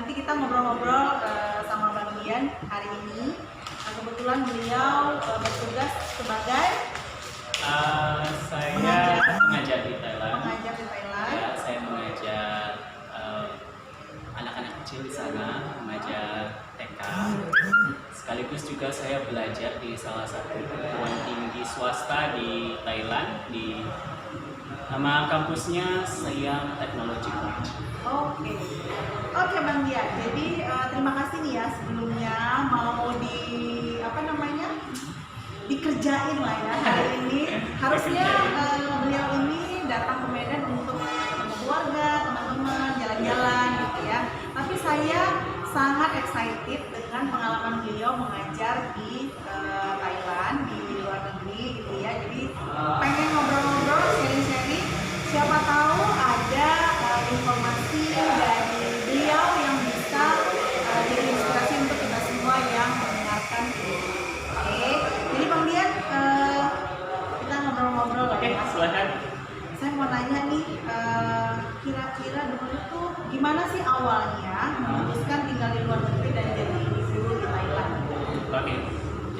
nanti kita ngobrol-ngobrol sama Bang Dian hari ini. Nah, kebetulan beliau bertugas sebagai saya mengajar di Thailand. Mengajar di Thailand. Ya, saya mengajar anak-anak kecil di sana, mengajar TK. Sekaligus juga saya belajar di salah satu perguruan tinggi swasta di Thailand, di nama kampusnya Siam Technology College. Oke Bang Dian. Jadi terima kasih nih ya sebelumnya mau dikerjain lah ya hari ini. Harusnya beliau ini datang ke Medan untuk ketemu keluarga, teman-teman, jalan-jalan gitu ya. Tapi saya sangat excited dengan pengalaman beliau mengajar di Thailand, di luar negeri gitu ya. Jadi pengen ngobrol-ngobrol, sharing-sharing. Siapa tahu ada informasi dari beliau yang bisa jadi inspirasi untuk kita semua yang mendengarkan ini. Oke, jadi Bang Dian, kita ngobrol-ngobrol lah ya. Silakan. Saya mau nanya nih, kira-kira dulu tuh gimana sih awalnya memutuskan tinggal di luar negeri dan jadi guru di Thailand? Oke,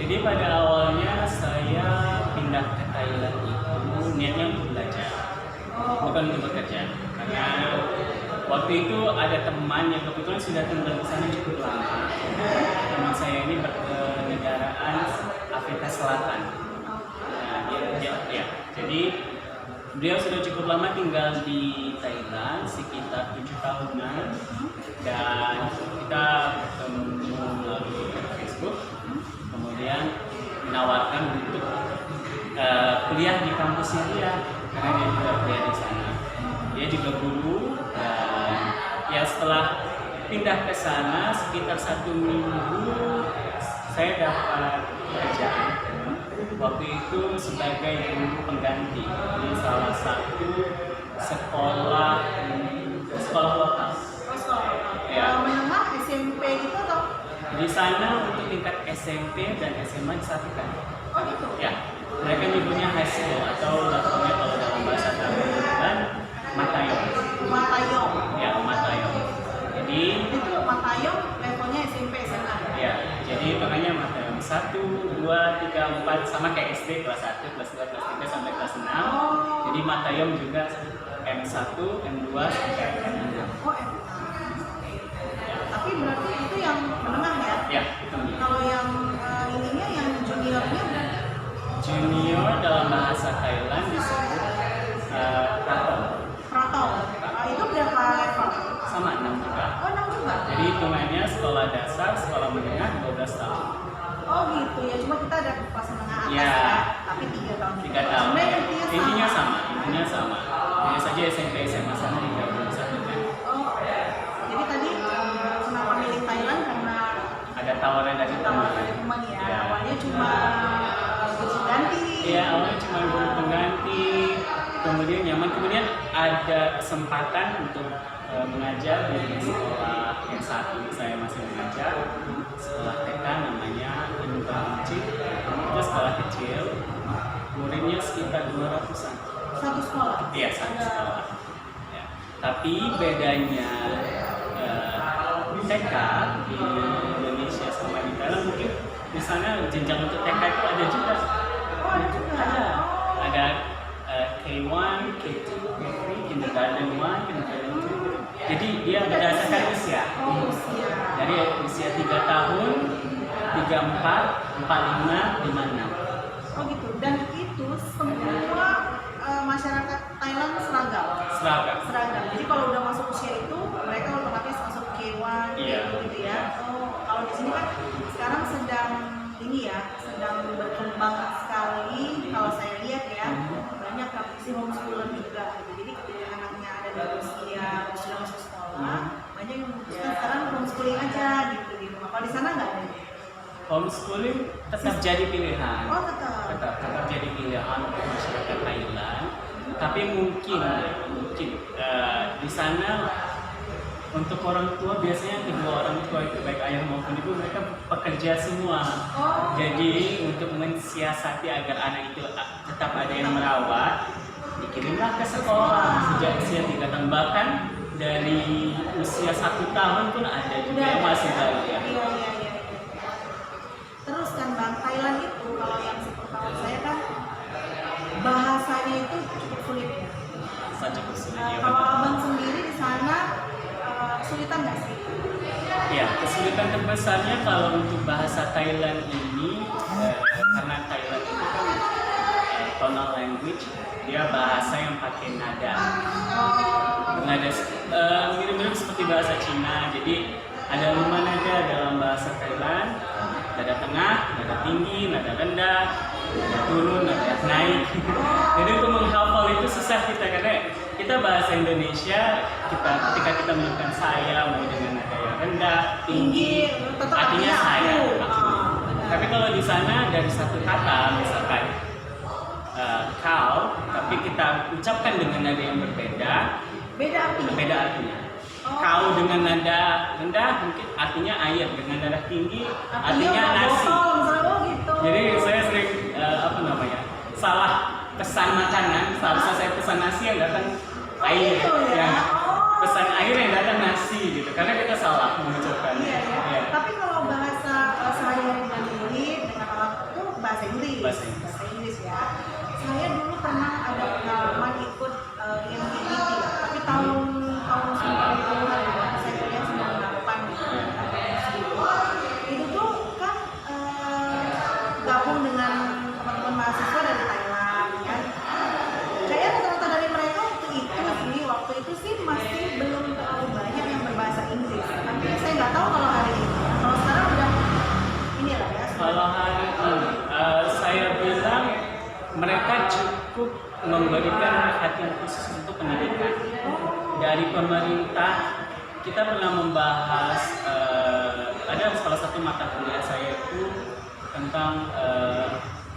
jadi pada awalnya saya pindah ke Thailand itu niatnya untuk belajar, bukan untuk bekerja. Karena waktu itu ada teman yang kebetulan sudah tinggal di sana cukup lama. Teman saya ini berkenegaraan Afrika Selatan. Jadi beliau sudah cukup lama tinggal di Thailand, sekitar 7 tahunan, dan kita bertemu melalui Facebook, kemudian menawarkan untuk kuliah di kampusnya dia, karena dia juga kuliah di sana. Dia juga guru, dan ya setelah pindah ke sana sekitar 1 minggu saya dapat kerjaan. Waktu itu sebagai guru pengganti di salah satu sekolah lokal. Ya. Menengah SMP gitu atau? Di sana untuk tingkat SMP dan SMA disatukan. Oh gitu? Ya, mereka nyebutnya high school atau levelnya kalau dalam bahasa Thailand Matayong. Matayong. Ya, Matayong. Jadi itu Matayong levelnya SMP SMA. Ya, jadi hitungannya Matayong 1, 2, 3, 4 sama kayak SD kelas 1, kelas 2, kelas 3 sampai kelas 6. Jadi Matayong juga M1, M2 sampai M6. Oh, M6. Tapi berarti itu yang menengah ya? Ya, itu. Kalau yang ininya yang juniornya berarti? Junior dalam bahasa Thailand disebut prato. Prato. Itu berapa level? Sama 6 juga. Oh, 6 juga. Jadi hitungannya sekolah dasar, sekolah menengah 12 tahun. Oh gitu ya, cuma kita ada kelas menengah atas Ya. ya, tapi 3 tahun. 3 tahun. Sebenarnya Intinya sama. Hanya saja SMP SMA sana juga belum disatukan. Oh, jadi tadi kenapa milih Thailand karena Ada tawaran dari tawaran teman. dari teman ya. Ya. Awalnya cuma guru ganti. Iya, awalnya cuma guru pengganti, kemudian nyaman, kemudian ada kesempatan untuk mengajar di sekolah yang saat ini saya masih mengajar, sekolah TK namanya Indonesia. Itu sekolah kecil, muridnya sekitar 200-an. Satu sekolah? Iya, satu sekolah. Ya. Tapi bedanya TK di Indonesia sama di Thailand mungkin di sana jenjang untuk TK itu ada juga. Oh, ada juga. Ada K1, K2, K3, Kindergarten 1, Kindergarten 2. Jadi dia berdasarkan usia. Oh, usia. Dari usia 3 tahun, 34, 45, 56. Oh gitu. Dan itu semua masyarakat Thailand seragam. Seragam. Jadi kalau udah masuk usia itu, mereka otomatis masuk K1 Iya. gitu ya. Oh, kalau di sini kan sekarang sedang berkembang sekali. Kalau saya lihat ya, banyak praktisi homeschooler juga. Jadi ketika anaknya ada di usia sudah masuk sekolah, banyak yang memutuskan sekarang homeschooling aja gitu di rumah. Kalau di sana nggak ada? Homeschooling tetap jadi pilihan. Oh tetap. Tetap jadi pilihan untuk masyarakat Thailand. Tapi mungkin di sana untuk orang tua biasanya kedua orang tua itu baik ayah maupun ibu mereka pekerja semua. Oh. Jadi untuk mensiasati agar anak itu tetap ada yang merawat, dikirimlah ke sekolah sejak usia 3 tahun. Bahkan dari usia 1 tahun pun ada juga yang masih belajar. Iya, iya, iya. Terus kan Bang, Thailand itu kalau yang sepengetahuan saya kan bahasanya itu cukup sulit ya. Saja kesulitan. Ya, Kalau benar. Abang sendiri di sana kesulitan nggak sih? Ya, kesulitan terbesarnya kalau untuk bahasa Thailand ini karena Thailand itu kan tonal language, dia bahasa yang pakai nada. Nada mirip-mirip seperti bahasa Cina. Jadi ada 5 nada dalam bahasa Thailand. Nada tengah, nada tinggi, nada rendah, nada turun, nada naik. Jadi untuk menghafal itu susah kita karena kita bahasa Indonesia, ketika kita menyebutkan saya mau dengan nada yang rendah, tinggi, tetap artinya saya. aku. Tapi kalau di sana dari satu kata, misalkan kau, tapi kita ucapkan dengan nada yang berbeda, Beda artinya. berbeda artinya. Oh. Kau dengan nada rendah mungkin artinya air, dengan nada tinggi artinya nasi. Botol, misalnya, oh gitu. Jadi saya sering salah pesan makanan, seharusnya saya pesan nasi yang datang air, gitu ya? pesan air yang datang nasi gitu, karena kita salah mengucapkannya. Iya, ya. Iya. Tapi kalau bahasa sehari-hari dengan diri dengan orang itu bahasa Inggris. Bahasa Inggris. Bahasa Inggris ya. Saya dulu pernah ada pengalaman ikut yang MTT ya. Tapi tahun 90-an ya. Saya kuliah 98 gitu. Itu tuh kan gabung dengan teman-teman mahasiswa dari Thailand kan. Kayaknya rata-rata dari mereka waktu itu sih masih belum terlalu banyak yang berbahasa Inggris. Tapi saya nggak tahu kalau hari ini. Kalau sekarang udah inilah ya. Kalau hari ini saya bilang mereka cukup memberikan perhatian khusus untuk pendidikan. Dari pemerintah kita pernah membahas ada salah satu mata kuliah saya itu tentang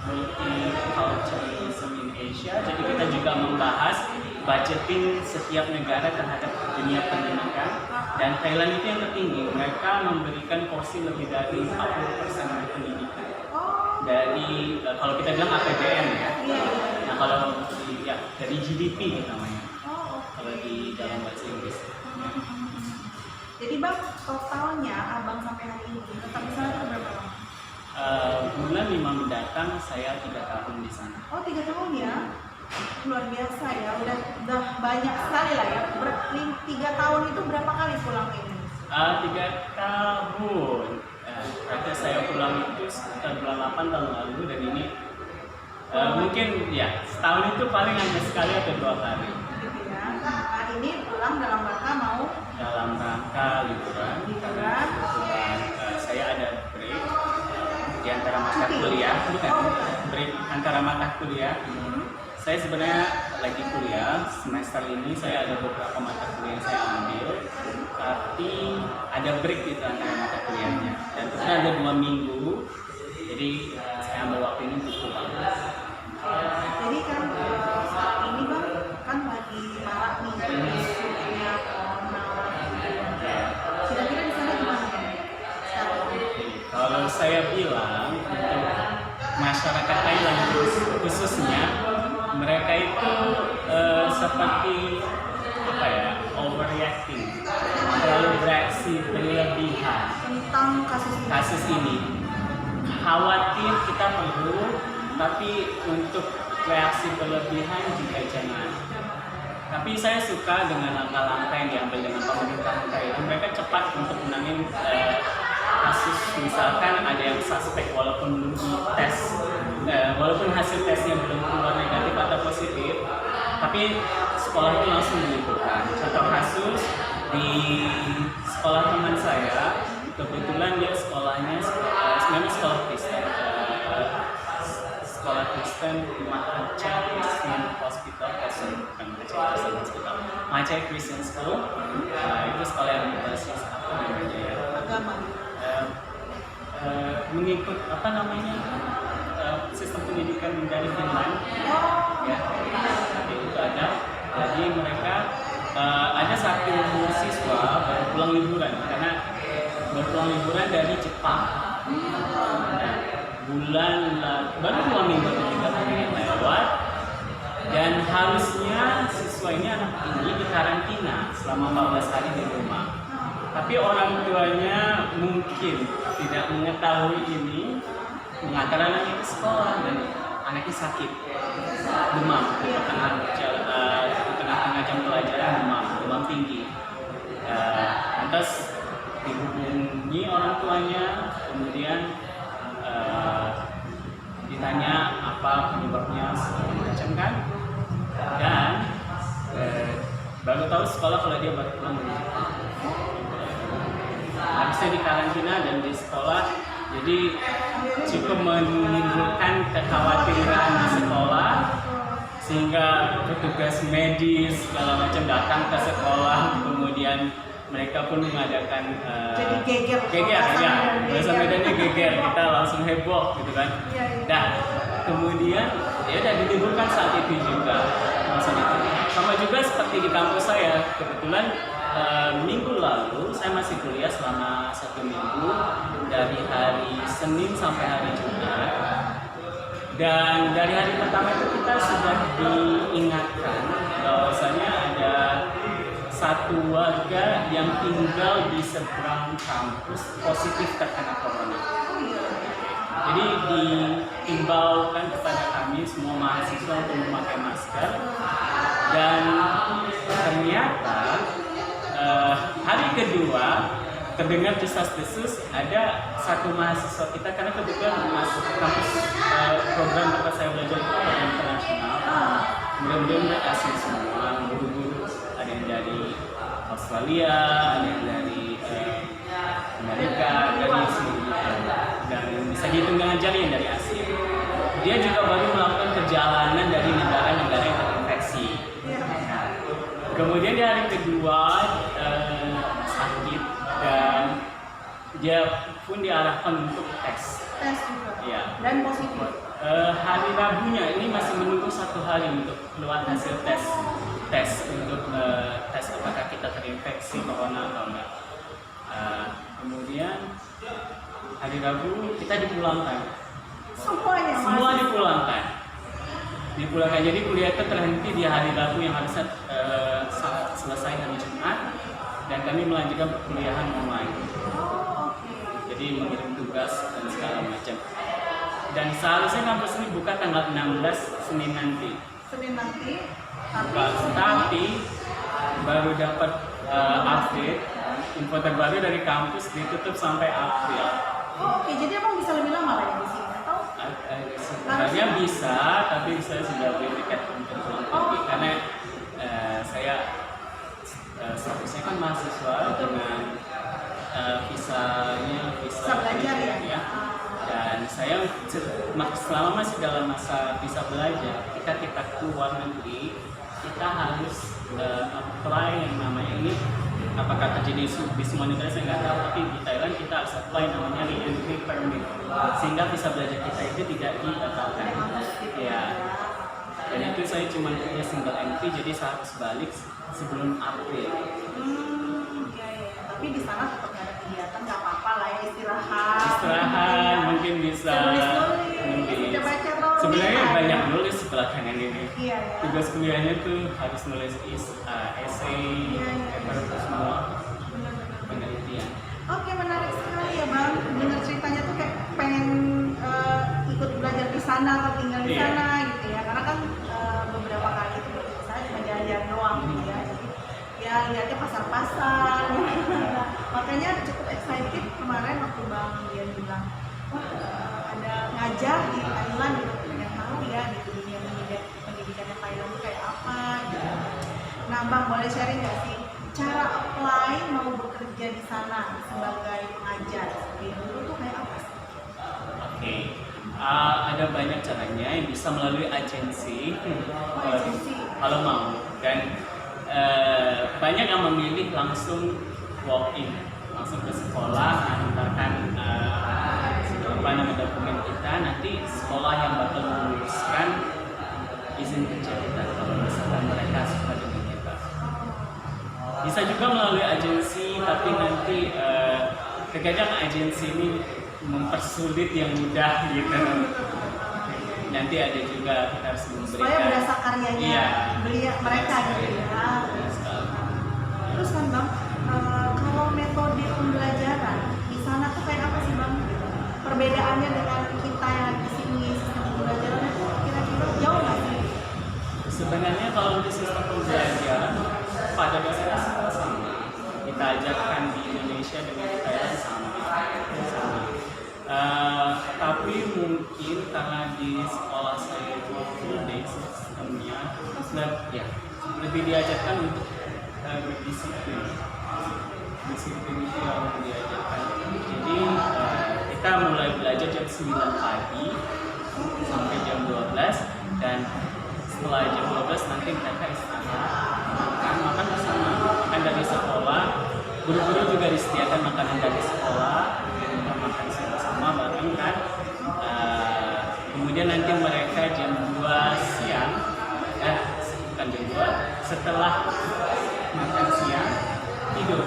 multiculturalism in Asia. Jadi kita juga membahas budgeting setiap negara terhadap dunia pendidikan, dan Thailand itu yang tertinggi, mereka memberikan porsi lebih dari 40% untuk pendidikan dari kalau kita bilang APBN ya. Nah kalau dari GDP namanya kalau di dalam bahasa Inggris. Jadi Bang, totalnya Abang sampai hari ini tetap di sana itu berapa lama? Bulan 5 mendatang saya 3 tahun di sana. Oh 3 tahun ya? Luar biasa ya, udah banyak sekali lah ya. 3 tahun itu berapa kali pulang ke Indonesia? 3 tahun. Berarti saya pulang itu sekitar bulan 8 tahun lalu, dan ini mungkin ya setahun itu paling hanya sekali atau 2 kali. Gitu ya. Nah ini pulang dalam rangka mau? Dalam rangka liburan. Karena kebetulan saya ada break di antara mata kuliah, bukan break antara mata kuliah. Saya sebenarnya lagi kuliah semester ini, saya ada beberapa mata kuliah yang saya ambil, tapi ada break di antara mata kuliahnya, dan terus ada 2 minggu, jadi saya ambil waktu ini untuk pulang. Jadi kan saat ini Bang kan lagi marak nih isunya corona. Kira-kira di sana gimana Bang? Kalau saya bilang untuk masyarakat Thailand khususnya, mereka itu seperti overreacting, terlalu bereaksi berlebihan Tentang kasus ini. Khawatir kita perlu, tapi untuk reaksi berlebihan juga jangan. Tapi saya suka dengan langkah-langkah yang diambil dengan pemerintah Thailand. Mereka cepat untuk menangani kasus, misalkan ada yang suspek walaupun belum dites, walaupun hasil tesnya belum keluar negatif atau positif, tapi sekolah itu langsung diliburkan. Contoh kasus di sekolah teman saya, kebetulan dia sekolahnya sebenarnya sekolah Kristen, sekolah Kristen Mahachai Christian Hospital, bukan Mahachai Christian Hospital, Mahachai Christian School. Itu sekolah yang berbasis apa namanya ya? Agama. Mengikut sistem pendidikan dari Finland ya, itu ada. Jadi mereka ada satu siswa baru pulang liburan dari Jepang. Baru 2 minggu atau 3 minggu yang lewat, dan harusnya siswa mahasiswa ini, anak ini dikarantina selama 14 hari di rumah. Tapi orang tuanya mungkin tidak mengetahui ini, mengantar anaknya ke sekolah dan anaknya sakit, demam di tengah-tengah jam pelajaran, demam tinggi. Lantas dihubungi orang tuanya, kemudian ditanya apa penyebabnya segala macam kan, dan baru tahu sekolah kalau dia baru pulang dari Jepang. Habisnya di karantina dan di sekolah, jadi cukup menimbulkan kekhawatiran di sekolah, sehingga petugas medis segala macam datang ke sekolah, kemudian mereka pun mengadakan jadi geger ya, bahasa Medannya geger, kita langsung heboh gitu kan. Nah, kemudian ya udah ditimbulkan saat itu juga masalah itu. Sama juga seperti di kampus saya, kebetulan minggu lalu saya masih kuliah selama 1 minggu dari hari Senin sampai hari Jumat. Dan dari hari pertama itu kita sudah diingatkan bahwasanya ada satu warga yang tinggal di seberang kampus positif terkena corona. Jadi diimbaukan kepada kami semua mahasiswa untuk memakai masker. Dan ternyata hari kedua terdengar desas-desus ada satu mahasiswa kita, karena kebetulan masuk kampus program tempat saya belajar itu adalah internasional. Mudah-mudahan asing semua, guru-guru, ada yang dari Australia, ada yang dari Amerika, dari seluruh dunia, dan bisa dihitung dengan jari yang dari Asia. Dia juga baru melakukan perjalanan dari negara-negara yang terinfeksi. Kemudian di hari kedua sakit dan dia pun diarahkan untuk tes. Tes juga. Ya. Dan positif. Hari Rabunya ini masih menunggu 1 hari untuk keluar hasil tes untuk tes apakah kita terinfeksi corona atau enggak. Kemudian hari Rabu kita dipulangkan. Semua dipulangkan. Jadi kuliah itu terhenti di hari Rabu yang harusnya selesai hari Jumat, dan kami melanjutkan perkuliahan online. Jadi mengirim tugas dan segala macam. Dan seharusnya kampus ini buka tanggal 16 Senin nanti. Tapi baru dapat update info terbaru dari kampus ditutup sampai April. Jadi emang bisa lebih lama lagi di sini atau? Sebenarnya bisa, tapi saya sudah beli tiket untuk pulang pergi karena saya statusnya kan mahasiswa dengan visa belajar ya. Dan saya selama masih dalam masa visa belajar, kita keluar negeri, kita harus apply yang namanya ini, apakah terjadi di semua negara saya nggak tahu, tapi di Thailand kita harus apply namanya re-entry permit, sehingga visa belajar kita itu tidak dibatalkan. Ya. Dan itu saya cuma punya single entry, jadi saya harus balik sebelum April. Tapi di sana tetap ada kegiatan, nggak apa-apa lah ya, istirahat, mungkin bisa nulis. Sebenarnya banyak nulis belakangan ini. Iya. Tugas kuliahnya tuh harus nulis essay, paper semua penelitian. Oke, menarik sekali ya Bang. Dengar ceritanya tuh kayak pengen ikut belajar di sana atau tinggal di sana gitu ya. Karena kan beberapa kali itu saya cuma jalan-jalan doang gitu ya. Jadi ya lihatnya pasar-pasar. Makanya cukup excited kemarin waktu Bang Dian bilang, wah ada ngajar di Thailand gitu, pengen tahu ya di dunia pendidikannya Thailand itu kayak apa gitu. Nah Bang, boleh sharing nggak sih cara apply mau bekerja di sana sebagai pengajar seperti dulu tuh kayak apa sih? Oke. Ada banyak caranya, yang bisa melalui agensi, kalau mau, dan banyak yang memilih langsung walk in, langsung ke sekolah, mengantarkan dokumen kita, nanti sekolah yang bakal meluluskan izin kerja kita kalau misalkan mereka suka dengan kita. Bisa juga melalui agensi, tapi nanti terkadang agensi ini mempersulit yang mudah gitu. Nanti ada juga kita harus supaya berasa karyanya Iya. mereka gitu ya. Terus kan Bang, kalau metode pembelajaran di sana tuh kayak apa sih Bang? Perbedaannya dengan kita yang di sini, sistem pembelajarannya tuh kira-kira jauh nggak sih? Sebenarnya kalau untuk sistem pembelajaran pada dasarnya semua sama. Kita ajarkan di Indonesia dengan di Thailand sama. Tapi mungkin karena di sekolah saya itu full day sistemnya, ya lebih diajarkan untuk berdisiplin. Disiplin itu yang diajarkan. Jadi kita mulai belajar jam 9 pagi sampai jam 12 dan setelah jam 12 nanti mereka istirahat, makan bersama, makan dari sekolah. Guru-guru juga disediakan makanan dari sekolah, kita makan sama-sama bareng kan. Kemudian nanti mereka jam 2 siang, bukan jam 2, setelah makan siang tidur.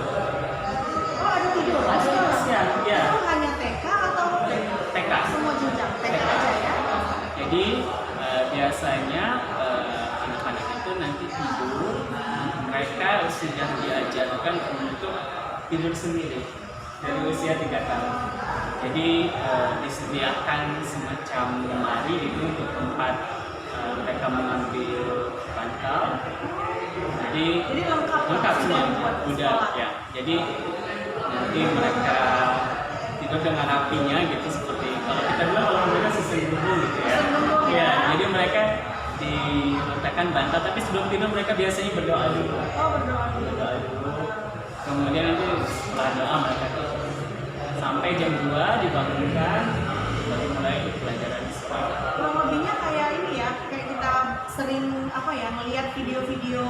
Oh ada tidur? Siang, ya. Itu hanya TK atau TK? Semua jenjang, TK aja ya? Jadi biasanya anak-anak itu nanti tidur, mereka sudah diajarkan untuk tidur sendiri dari usia 3 tahun. Jadi disediakan semacam lemari itu untuk tempat mereka mengambil bantal. Jadi lengkap semua udah ya. Jadi nanti mereka tidur dengan rapinya gitu, seperti kalau kita bilang kalau mereka sesungguhnya gitu ya. Ya, jadi mereka diletakkan bantal, tapi sebelum tidur mereka biasanya berdoa dulu. Oh berdoa dulu. Berdoa dulu. Kemudian nanti setelah doa mereka tidur. Sampai jam 2 dibangunkan, baru mulai pelajaran di sekolah. Kurang lebihnya kayak ini ya, kayak kita sering apa ya melihat video-video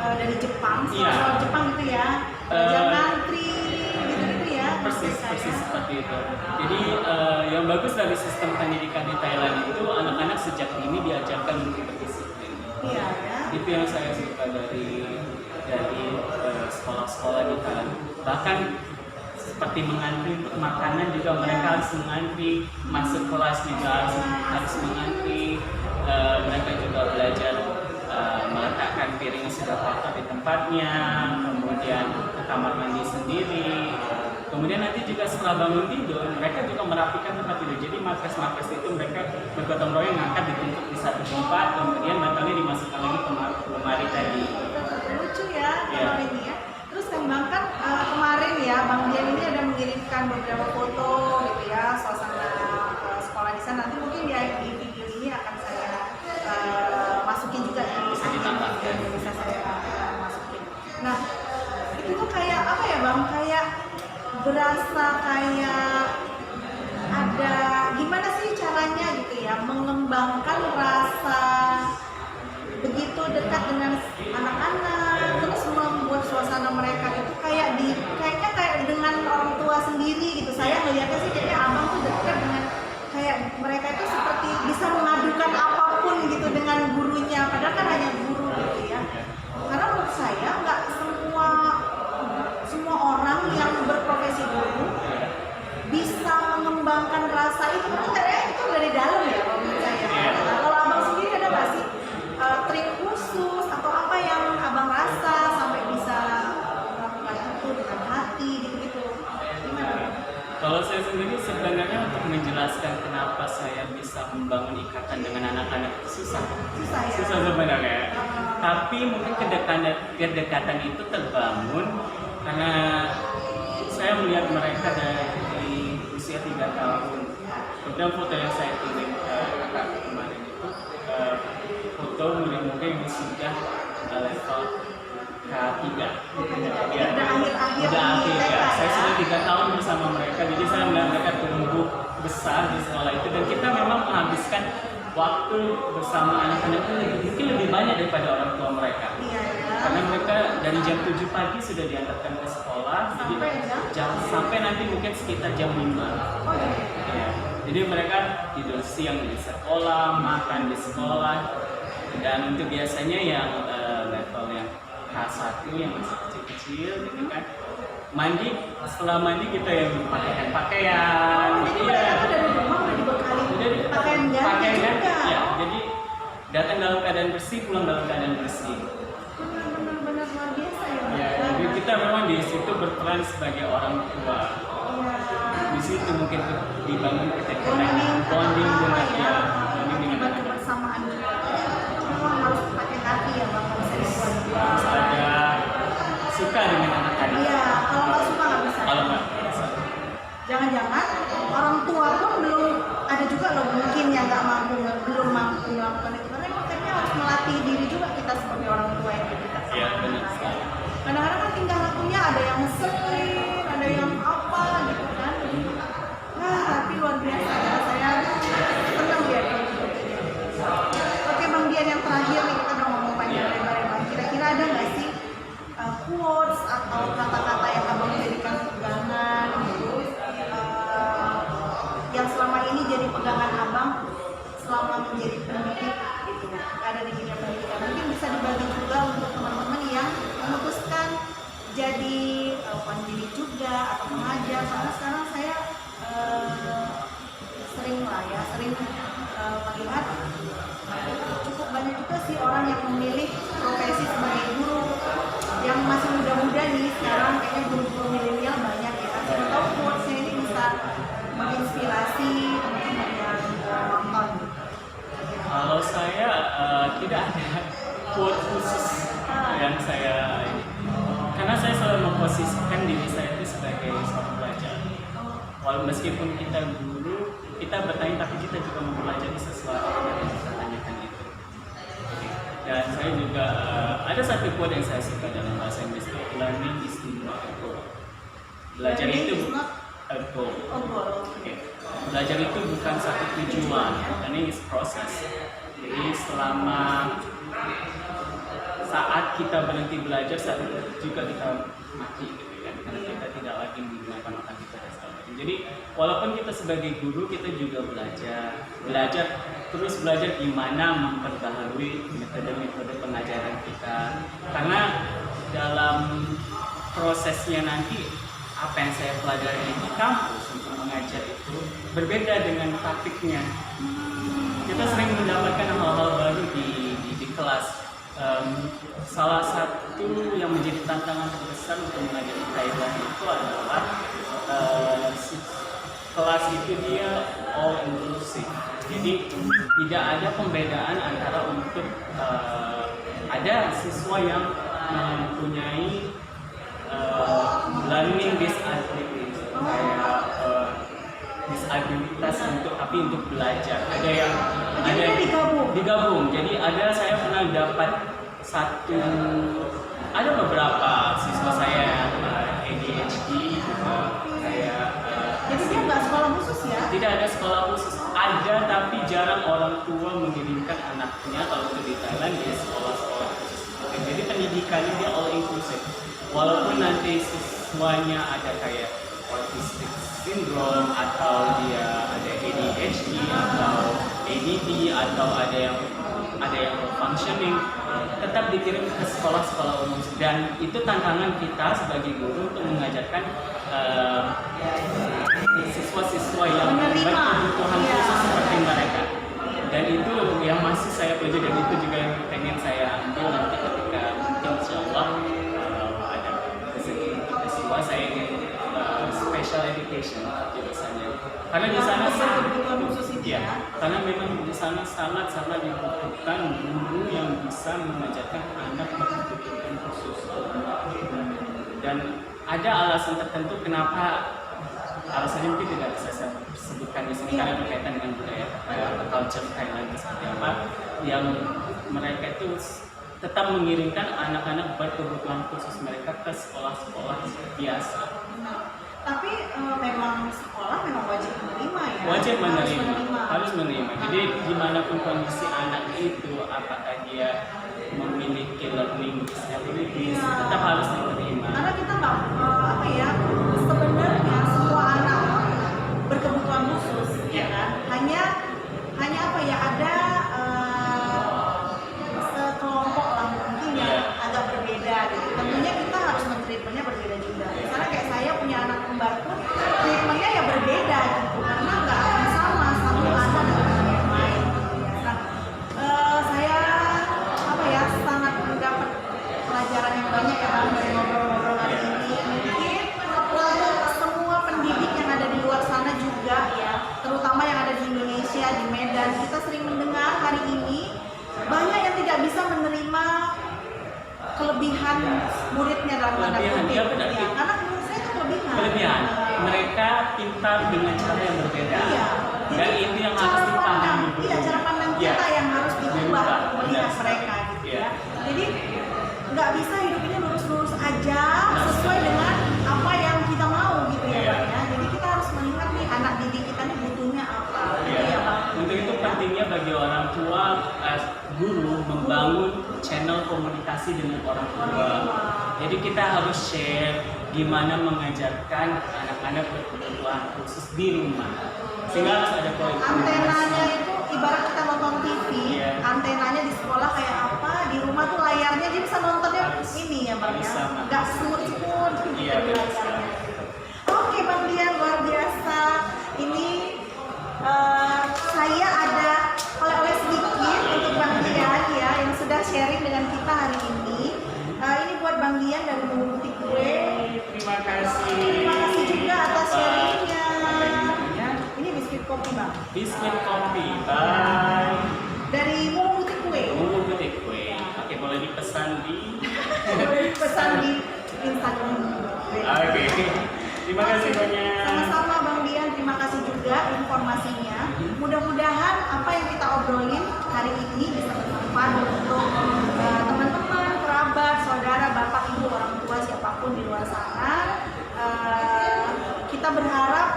dari Jepang, soal Jepang gitu ya, belajar ngantri gitu-gitu ya. Persis seperti itu. Jadi yang bagus dari sistem pendidikan di Thailand itu anak-anak sejak dini diajarkan untuk berdisiplin. Iya ya. Itu yang saya suka dari sekolah-sekolah di Thailand. Bahkan seperti mengantri untuk makanan juga mereka harus mengantri, masuk kelas juga harus mengantri. Mereka juga belajar meletakkan piring yang sudah kotor di tempatnya, kemudian ke kamar mandi sendiri. Kemudian nanti juga setelah bangun tidur, mereka juga merapikan tempat tidur. Jadi matras itu mereka bergotong royong ngangkat ditumpuk di satu tempat, kemudian bantalnya dimasukkan lagi ke lemari tadi. Lucu ya kalau ini ya. Terus Bang kan kemarin ya Bang Dian ini ada mengirimkan beberapa foto gitu ya suasana sekolah di sana. Nanti mungkin di video ini akan saya masukin juga ya. Bisa ditambahkan. Bisa saya masukin. Nah itu tuh kayak apa ya Bang? Kayak berasa kayak ada gimana sih caranya gitu ya mengembangkan rasa begitu dekat dengan anak-anak, terus membuat suasana mereka itu kayaknya kayak dengan orang tua sendiri gitu. Saya melihatnya sih kayaknya abang tuh dekat dengan kayak mereka itu seperti bisa mengadukan apapun gitu dengan gurunya, padahal kan hanya guru gitu ya. Karena menurut saya nggak semua orang yang berprofesi guru bisa mengembangkan rasa itu, karena itu dari dalam ya kalau menurut saya. Nah, kalau abang sendiri ada nggak sih trik khusus atau apa yang abang rasa sampai bisa melakukan itu dengan hati gitu-gitu? Gimana? Kalau saya sendiri sebenarnya untuk menjelaskan kenapa saya bisa membangun ikatan dengan anak-anak susah ya? Susah sebenarnya. Tapi mungkin kedekatan itu terbangun karena saya melihat mereka dari usia 3 tahun. Kemudian foto yang saya kirim kemarin itu foto murid-murid yang sudah level K3. Ya, udah akhir ya. Saya sudah 3 tahun bersama mereka, jadi saya melihat mereka tumbuh besar di sekolah itu, dan kita memang menghabiskan waktu bersama anak-anak itu mungkin lebih banyak daripada orang tua mereka. Karena mereka dari jam 7 pagi sudah diantarkan ke sekolah, sampai nanti mungkin sekitar jam 5. Ya. Jadi mereka tidur siang di sekolah, makan di sekolah, dan untuk biasanya yang level yang K1 yang masih kecil-kecil gitu kan, setelah mandi kita yang pakaian. Jadi mereka tuh dari rumah udah dibekali pakaian ganti juga. Ya, jadi datang dalam keadaan bersih, pulang dalam keadaan bersih. Benar-benar luar biasa ya, Mbak. Ya, jadi kita memang di situ berperan sebagai orang tua. Iya. Di situ mungkin dibangun ketika Bonding dengan ya, bonding dengan akibat anak. kebersamaan juga. Memang harus pakai hati ya, Mbak, kalau saya buat. Harus ada suka dengan anak-anak. Iya, kalau nggak suka nggak bisa. Kalau nggak bisa. Jangan-jangan orang tua pun belum ada juga loh mungkin yang nggak mampu, belum mampu melakukan itu. Karena makanya harus melatih diri juga kita sebagai orang tua yang kita. Iya, benar sekali. Kadang-kadang kan tingkah lakunya ada yang ngeselin, ada yang apa gitu kan. Nah, tapi luar biasa ya, saya senang ya. Oke Bang Dian, yang terakhir nih kita udah ngomong panjang lebar ya Bang. Kira-kira ada nggak sih quotes atau kata-kata yang Abang jadikan pegangan gitu, yang selama ini jadi pegangan Abang selama menjadi pendidik gitu, ada di dunia pendidikan. Mungkin bisa dibagi juga untuk teman-teman yang memutuskan jadi pendidik juga atau pengajar. Karena sekarang saya sering melihat cukup banyak juga sih orang yang memilih profesi sebagai guru yang masih muda-muda nih. Sekarang kayaknya guru-guru milenial banyak ya. Saya tahu quotes-nya ini bisa menginspirasi teman-teman yang nonton. Kalau saya tidak ada quote khusus yang saya karena saya selalu memposisikan diri saya itu sebagai seorang pelajar. Walau meskipun kita guru, kita bertanya tapi kita juga mempelajari sesuatu yang kita tanyakan itu. Dan saya juga ada satu quote yang saya suka dalam bahasa Inggris, learning is not a goal. Belajar itu a goal. Okay. Belajar itu bukan satu tujuan, learning is process. Jadi selama saat kita berhenti belajar, saat itu juga kita mati gitu kan, karena kita tidak lagi menggunakan otak kita dan segala macam. Jadi walaupun kita sebagai guru, kita juga terus belajar gimana memperbaharui metode-metode pengajaran kita, karena dalam prosesnya nanti apa yang saya pelajari di kampus untuk mengajar itu berbeda dengan praktiknya. Kita sering mendapatkan hal-hal baru di kelas. Salah satu yang menjadi tantangan terbesar untuk mengajar di Thailand itu adalah kelas itu dia all inclusive. Jadi tidak ada pembedaan antara untuk ada siswa yang mempunyai learning disability, kayak disabilitas untuk belajar. Ada yang digabung. Jadi saya pernah dapat ada beberapa siswa saya yang ADHD juga, kayak jadi dia nggak sekolah khusus ya? Tidak ada sekolah khusus, ada tapi jarang orang tua mengirimkan anaknya kalau di Thailand di sekolah-sekolah khusus. Jadi pendidikannya dia all inclusive. Walaupun nanti siswanya ada kayak autistic syndrome atau dia ada ADHD atau ADD atau ada yang low functioning, tetap dikirim ke sekolah-sekolah umum. Dan itu tantangan kita sebagai guru untuk mengajarkan siswa-siswa yang berkebutuhan khusus seperti mereka. Dan itu yang masih saya pelajari, dan itu juga yang pengen saya ambil nanti ketika mungkin insya Allah ada rezeki untuk siswa, saya ingin special education jurusannya. Karena di sana karena memang di sana sangat dibutuhkan guru yang bisa mengajarkan anak berkebutuhan khusus. Dan ada alasan tertentu kenapa, alasannya mungkin tidak bisa saya sebutkan di sini karena berkaitan dengan budaya culture Thailand seperti apa, yang mereka itu tetap mengirimkan anak-anak berkebutuhan khusus mereka ke sekolah-sekolah biasa. Tapi memang sekolah memang wajib menerima ya? Wajib harus menerima. Jadi dimanapun kondisi anak itu, apakah dia memiliki learning disabilities, tetap harus diterima. Karena kita nggak sebenarnya semua anak berkebutuhan khusus, ya kan? Hanya ada sekelompok lah mungkin yang agak berbeda gitu. Tentunya kita harus men-treatmentnya berbeda juga. Karena kayak saya punya anak kembar pun treatmentnya ya berbeda gitu, karena nggak akan sama satu anak dengan yang lain gitu ya. Nah, saya kelebihan muridnya dalam tanda Kelebihan, kutip. iya benar. Ya, karena menurut saya itu kelebihan. Kelebihan, mereka pintar dengan cara yang berbeda. Iya. Dan Jadi, itu yang cara harus pandang, dipahami. iya, cara pandang Iya. kita yang harus diubah melihat Benar. mereka gitu Iya. ya. Jadi nggak bisa hidup ini lurus-lurus aja sesuai dengan apa yang kita mau gitu ya, Iya. Bang ya. Jadi kita harus melihat nih anak didik kita nih butuhnya apa. Gitu ya, Bang. Untuk itu pentingnya bagi orang tua, guru membangun channel komunikasi dengan orang tua. Jadi kita harus share gimana mengajarkan anak-anak berkebutuhan khusus di rumah. Sehingga harus ada Antenanya itu ibarat kita nonton TV, Iya. antenanya di sekolah kayak apa, di rumah tuh layarnya dia bisa nontonnya ini ya, Bang ya. sama. Nggak semut-semut gitu Iya, di benar layarnya. Oke, Bang Dian, luar biasa. Ini saya ada oleh-oleh sedikit untuk Bang Dian ya yang sudah sharing dengan kita hari ini. Ini buat Bang Dian dari Butik Kue. Terima kasih. Terima kasih juga atas sharingnya. Ya. Ini biskuit kopi, Bang. Biskuit kopi, bye. Dari Butik Kue. Bumbu butik kue. Oke, boleh dipesan di. Pesan di Instagram. Oke. Terima kasih banyak. Sama-sama Bang Dian, terima kasih juga informasinya. Mudah-mudahan apa yang kita obrolin hari ini bisa bermanfaat untuk teman-teman, kerabat, saudara, bapak, ibu, orang tua, siapapun di luar sana. Kita berharap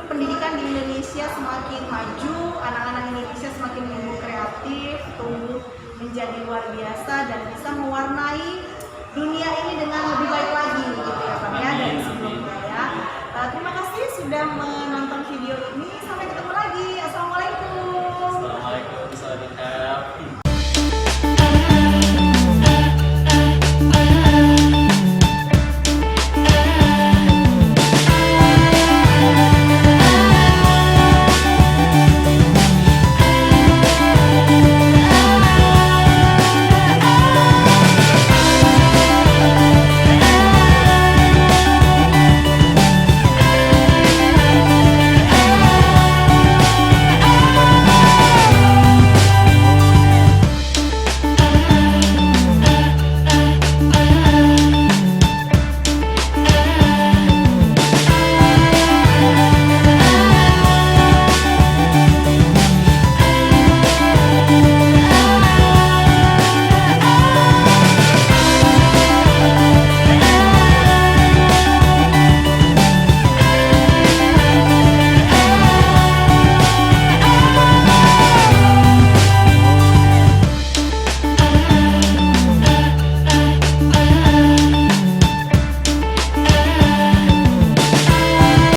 pendidikan di Indonesia semakin maju, anak-anak Indonesia semakin tumbuh kreatif, tumbuh menjadi luar biasa dan bisa mewarnai dunia ini dengan lebih baik lagi.